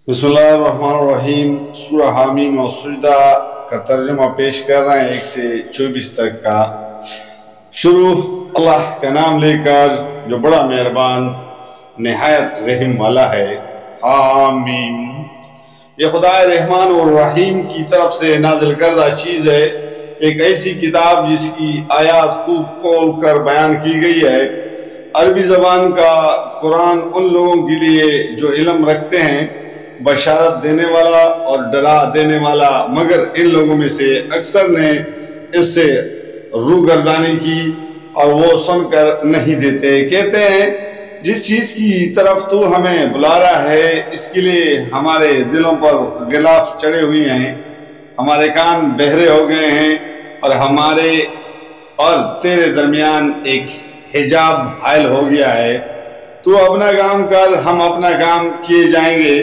بسم اللہ الرحمن الرحیم۔ سورہ حامیم اور سجدہ کا ترجمہ پیش کر رہے ہیں 1 سے 24 تک کا۔ شروع اللہ کا نام لے کر جو بڑا مہربان نہایت رحم والا ہے۔ حامیم، یہ خدا رحمان اور رحیم کی طرف سے نازل کردہ چیز ہے، ایک ایسی کتاب جس کی آیات خوب کھول کر بیان کی گئی ہے۔ عربی زبان کا قرآن ان لوگوں کے لیے جو علم رکھتے ہیں، بشارت دینے والا اور ڈرا دینے والا، مگر ان لوگوں میں سے اکثر نے اس سے روگردانی کی اور وہ سن کر نہیں دیتے۔ کہتے ہیں جس چیز کی طرف تو ہمیں بلا رہا ہے اس کے لیے ہمارے دلوں پر غلاف چڑھے ہوئے ہیں، ہمارے کان بہرے ہو گئے ہیں اور تیرے درمیان ایک حجاب حائل ہو گیا ہے۔ تو اپنا کام کر، ہم اپنا کام کیے جائیں گے۔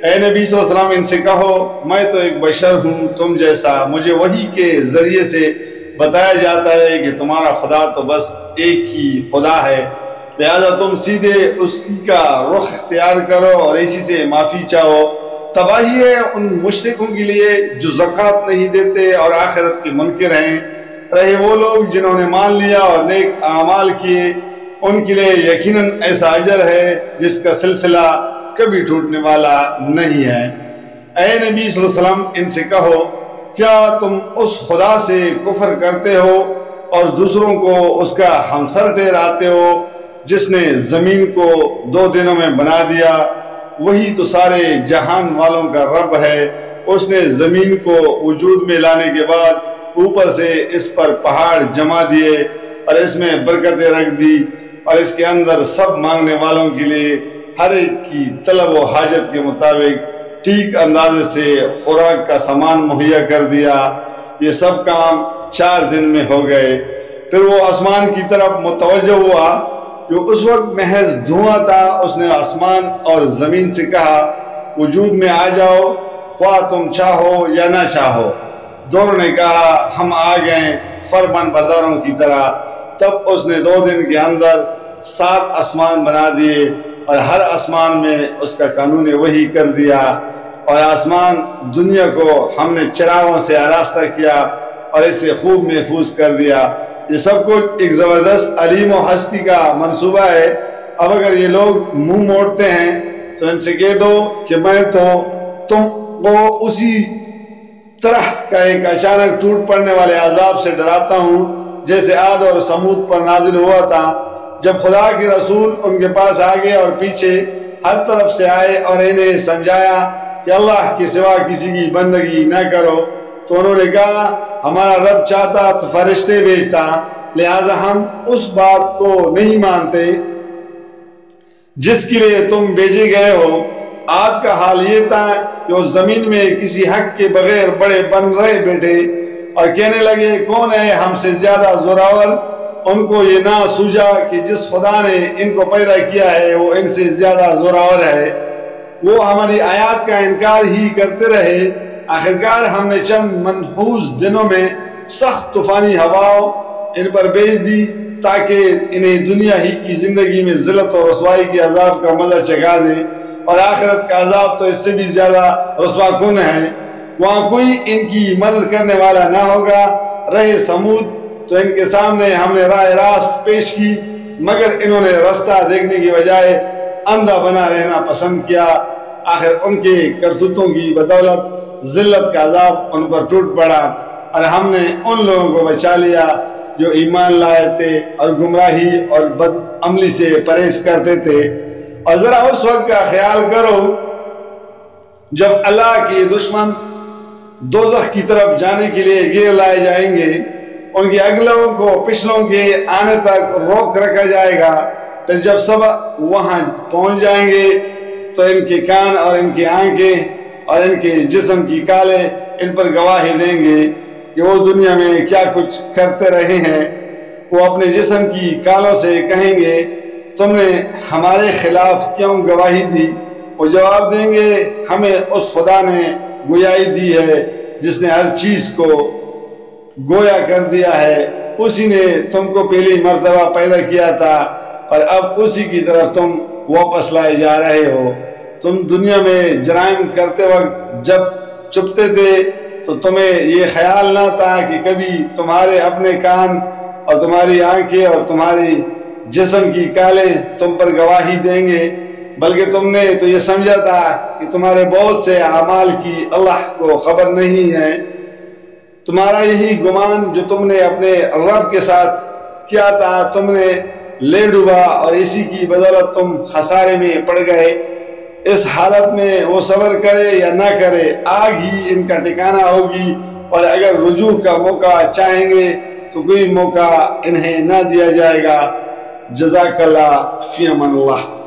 اے نبی صلی اللہ علیہ وسلم، ان سے کہو میں تو ایک بشر ہوں تم جیسا، مجھے وحی کے ذریعے سے بتایا جاتا ہے کہ تمہارا خدا تو بس ایک ہی خدا ہے، لہذا تم سیدھے اسی کا رخ اختیار کرو اور اسی سے معافی چاہو۔ تباہی ہے ان مشرکوں کے لیے جو زکوٰۃ نہیں دیتے اور آخرت کے منکر ہیں۔ رہے وہ لوگ جنہوں نے مان لیا اور نیک اعمال کیے، ان کے لیے یقیناً ایسا اجر ہے جس کا سلسلہ کبھی ٹوٹنے والا نہیں ہے۔ اے نبی صلی اللہ علیہ وسلم، ان سے کہو کیا تم اس خدا سے کفر کرتے ہو اور دوسروں کو اس کا ہمسر ٹھہراتے ہو جس نے زمین کو 2 دنوں میں بنا دیا؟ وہی تو سارے جہان والوں کا رب ہے۔ اس نے زمین کو وجود میں لانے کے بعد اوپر سے اس پر پہاڑ جما دیے اور اس میں برکتیں رکھ دی، اور اس کے اندر سب مانگنے والوں کے لیے ہر ایک کی طلب و حاجت کے مطابق ٹھیک اندازے سے خوراک کا سامان مہیا کر دیا۔ یہ سب کام 4 دن میں ہو گئے۔ پھر وہ آسمان کی طرف متوجہ ہوا جو اس وقت محض دھواں تھا۔ اس نے آسمان اور زمین سے کہا وجود میں آ جاؤ، خواہ تم چاہو یا نہ چاہو۔ دونوں نے کہا ہم آ گئے فرمان برداروں کی طرح۔ تب اس نے 2 دن کے اندر 7 آسمان بنا دیے اور ہر آسمان میں اس کا قانون وحی کر دیا، اور آسمان دنیا کو ہم نے چراغوں سے آراستہ کیا اور اسے خوب محفوظ کر دیا۔ یہ سب کچھ ایک زبردست علیم و ہستی کا منصوبہ ہے۔ اب اگر یہ لوگ منہ موڑتے ہیں تو ان سے کہہ دو کہ میں تو تم کو اسی طرح کا ایک اچانک ٹوٹ پڑنے والے عذاب سے ڈراتا ہوں جیسے عاد اور سمود پر نازل ہوا تھا، جب خدا کے رسول ان کے پاس آگے اور پیچھے ہر طرف سے آئے اور انہیں سمجھایا کہ اللہ کے سوا کسی کی بندگی نہ کرو، تو انہوں نے کہا ہمارا رب چاہتا تو فرشتے بھیجتا، لہٰذا ہم اس بات کو نہیں مانتے جس کے لیے تم بھیجے گئے ہو۔ عاد کا حال یہ تھا کہ اس زمین میں کسی حق کے بغیر بڑے بن رہے بیٹھے اور کہنے لگے کون ہے ہم سے زیادہ زوراور؟ ان کو یہ نہ سوجا کہ جس خدا نے ان کو پیدا کیا ہے وہ ان سے زیادہ زوراور ہے۔ وہ ہماری آیات کا انکار ہی کرتے رہے۔ آخرکار ہم نے چند منحوس دنوں میں سخت طوفانی ہواؤں ان پر بھیج دی تاکہ انہیں دنیا ہی کی زندگی میں ذلت اور رسوائی کے عذاب کا مزہ چکھا دیں، اور آخرت کا عذاب تو اس سے بھی زیادہ رسوا کن ہے۔ وہاں کوئی ان کی مدد کرنے والا نہ ہوگا۔ رہے سمود تو ان کے سامنے ہم نے راہ راست پیش کی، مگر انہوں نے راستہ دیکھنے کی بجائے اندھا بنا رہنا پسند کیا۔ آخر ان کے کرتوتوں کی بدولت ذلت کا عذاب ان پر ٹوٹ پڑا، اور ہم نے ان لوگوں کو بچا لیا جو ایمان لائے تھے اور گمراہی اور بد عملی سے پرہیز کرتے تھے۔ اور ذرا اس وقت کا خیال کرو جب اللہ کے دشمن دوزخ کی طرف جانے کے لیے گھیر لائے جائیں گے، ان کے اگلوں کو پچھلوں کے آنے تک روک رکھا جائے گا۔ پھر جب سب وہاں پہنچ جائیں گے تو ان کے کان اور ان کی آنکھیں اور ان کے جسم کی کالیں ان پر گواہی دیں گے کہ وہ دنیا میں کیا کچھ کرتے رہے ہیں۔ وہ اپنے جسم کی کالوں سے کہیں گے تم نے ہمارے خلاف کیوں گواہی دی؟ وہ جواب دیں گے ہمیں اس خدا نے گویائی دی ہے جس نے ہر چیز کو گویا کر دیا ہے، اسی نے تم کو پہلی مرتبہ پیدا کیا تھا اور اب اسی کی طرف تم واپس لائے جا رہے ہو۔ تم دنیا میں جرائم کرتے وقت جب چھپتے تھے تو تمہیں یہ خیال نہ تھا کہ کبھی تمہارے اپنے کان اور تمہاری آنکھیں اور تمہاری جسم کی کالیں تم پر گواہی دیں گے، بلکہ تم نے تو یہ سمجھا تھا کہ تمہارے بہت سے اعمال کی اللہ کو خبر نہیں ہے۔ تمہارا یہی گمان جو تم نے اپنے رب کے ساتھ کیا تھا تم نے لے ڈوبا، اور اسی کی بدولت تم خسارے میں پڑ گئے۔ اس حالت میں وہ صبر کرے یا نہ کرے، آگ ہی ان کا ٹھکانہ ہوگی، اور اگر رجوع کا موقع چاہیں گے تو کوئی موقع انہیں نہ دیا جائے گا۔ جزاک اللہ، فی امان اللہ۔